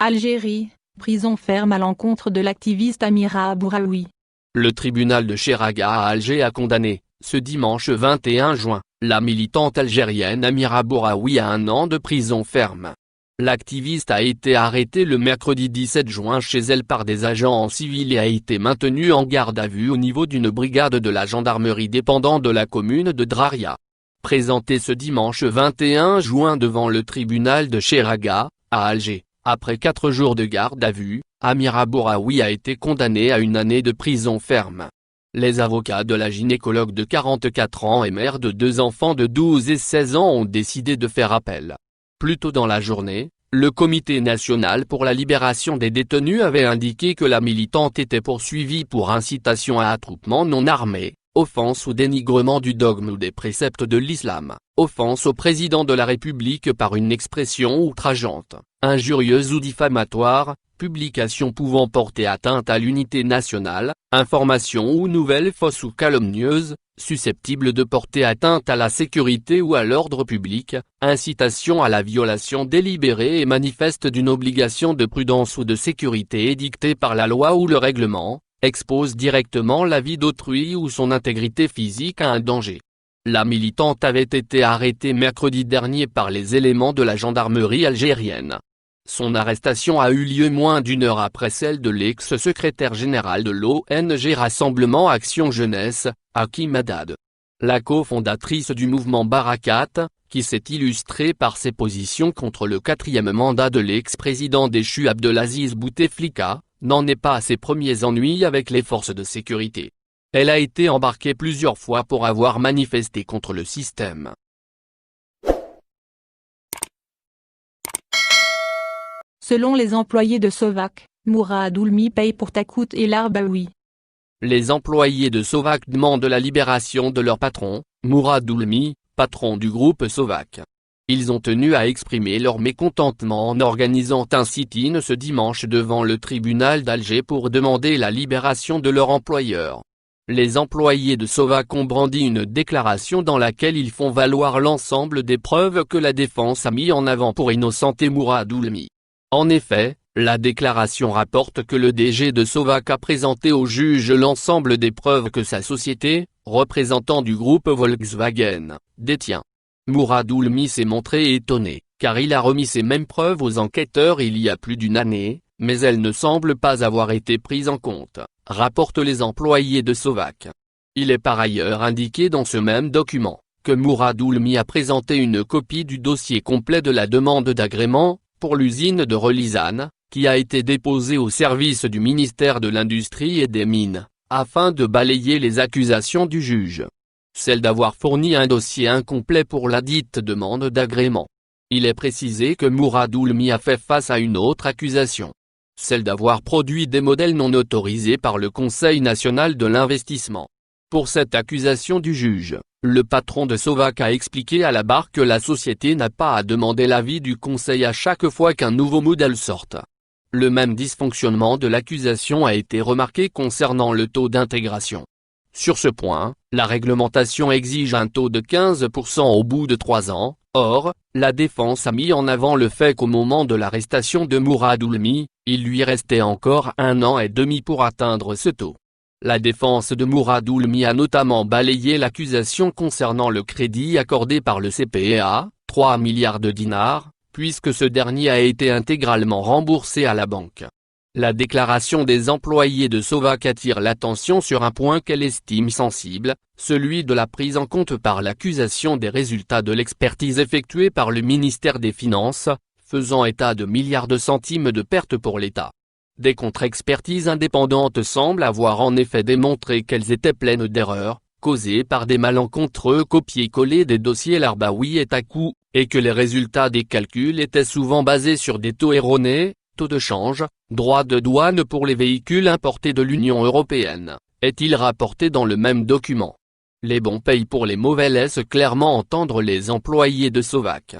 Algérie, prison ferme à l'encontre de l'activiste Amira Abouraoui. Le tribunal de Cheraga à Alger a condamné, ce dimanche 21 juin, la militante algérienne Amira Abouraoui à 1 an de prison ferme. L'activiste a été arrêtée le mercredi 17 juin chez elle par des agents en civil et a été maintenue en garde à vue au niveau d'une brigade de la gendarmerie dépendant de la commune de Draria. Présentée ce dimanche 21 juin devant le tribunal de Cheraga, à Alger, après 4 jours de garde à vue, Amira Abouraoui a été condamnée à 1 année de prison ferme. Les avocats de la gynécologue de 44 ans et mère de 2 enfants de 12 et 16 ans ont décidé de faire appel. Plus tôt dans la journée, le Comité national pour la libération des détenus avait indiqué que la militante était poursuivie pour incitation à attroupement non armé, offense ou dénigrement du dogme ou des préceptes de l'islam, offense au président de la République par une expression outrageante, injurieuse ou diffamatoire, publication pouvant porter atteinte à l'unité nationale, information ou nouvelle fausse ou calomnieuse, susceptible de porter atteinte à la sécurité ou à l'ordre public, incitation à la violation délibérée et manifeste d'une obligation de prudence ou de sécurité édictée par la loi ou le règlement, expose directement la vie d'autrui ou son intégrité physique à un danger. La militante avait été arrêtée mercredi dernier par les éléments de la gendarmerie algérienne. Son arrestation a eu lieu moins d'1 heure après celle de l'ex-secrétaire général de l'ONG Rassemblement Action Jeunesse, Hakim Haddad. La cofondatrice du mouvement Barakat, qui s'est illustrée par ses positions contre le 4e mandat de l'ex-président déchu Abdelaziz Bouteflika, n'en est pas à ses premiers ennuis avec les forces de sécurité. Elle a été embarquée plusieurs fois pour avoir manifesté contre le système. Selon les employés de Sovac, Mourad Oulmi paye pour Takout et l'Arbaoui. Les employés de Sovac demandent la libération de leur patron, Mourad Oulmi, patron du groupe Sovac. Ils ont tenu à exprimer leur mécontentement en organisant un sit-in ce dimanche devant le tribunal d'Alger pour demander la libération de leur employeur. Les employés de Sovac ont brandi une déclaration dans laquelle ils font valoir l'ensemble des preuves que la défense a mis en avant pour innocenter Mourad Oulmi. En effet, la déclaration rapporte que le DG de Sovac a présenté au juge l'ensemble des preuves que sa société, représentant du groupe Volkswagen, détient. Mourad Oulmi s'est montré étonné, car il a remis ces mêmes preuves aux enquêteurs il y a plus d'1 année, mais elles ne semblent pas avoir été prises en compte, rapportent les employés de Sovac. Il est par ailleurs indiqué dans ce même document, que Mourad Oulmi a présenté une copie du dossier complet de la demande d'agrément, pour l'usine de Relizane, qui a été déposée au service du ministère de l'Industrie et des Mines, afin de balayer les accusations du juge. Celle d'avoir fourni un dossier incomplet pour la dite demande d'agrément. Il est précisé que Mourad Oulmi a fait face à une autre accusation. Celle d'avoir produit des modèles non autorisés par le Conseil national de l'investissement. Pour cette accusation du juge, le patron de Sovac a expliqué à la barre que la société n'a pas à demander l'avis du conseil à chaque fois qu'un nouveau modèle sorte. Le même dysfonctionnement de l'accusation a été remarqué concernant le taux d'intégration. Sur ce point, la réglementation exige un taux de 15% au bout de 3 ans, or, la défense a mis en avant le fait qu'au moment de l'arrestation de Mourad Oulmi, il lui restait encore 1 an et demi pour atteindre ce taux. La défense de Mourad Oulmi a notamment balayé l'accusation concernant le crédit accordé par le CPEA, 3 milliards de dinars, puisque ce dernier a été intégralement remboursé à la banque. La déclaration des employés de Sovac attire l'attention sur un point qu'elle estime sensible, celui de la prise en compte par l'accusation des résultats de l'expertise effectuée par le ministère des Finances, faisant état de milliards de centimes de pertes pour l'État. Des contre-expertises indépendantes semblent avoir en effet démontré qu'elles étaient pleines d'erreurs, causées par des malencontreux copier-coller des dossiers l'Arbaoui et Takout, et que les résultats des calculs étaient souvent basés sur des taux erronés, taux de change, droits de douane pour les véhicules importés de l'Union européenne, est-il rapporté dans le même document. Les bons payent pour les mauvais laissent clairement entendre les employés de Sovac.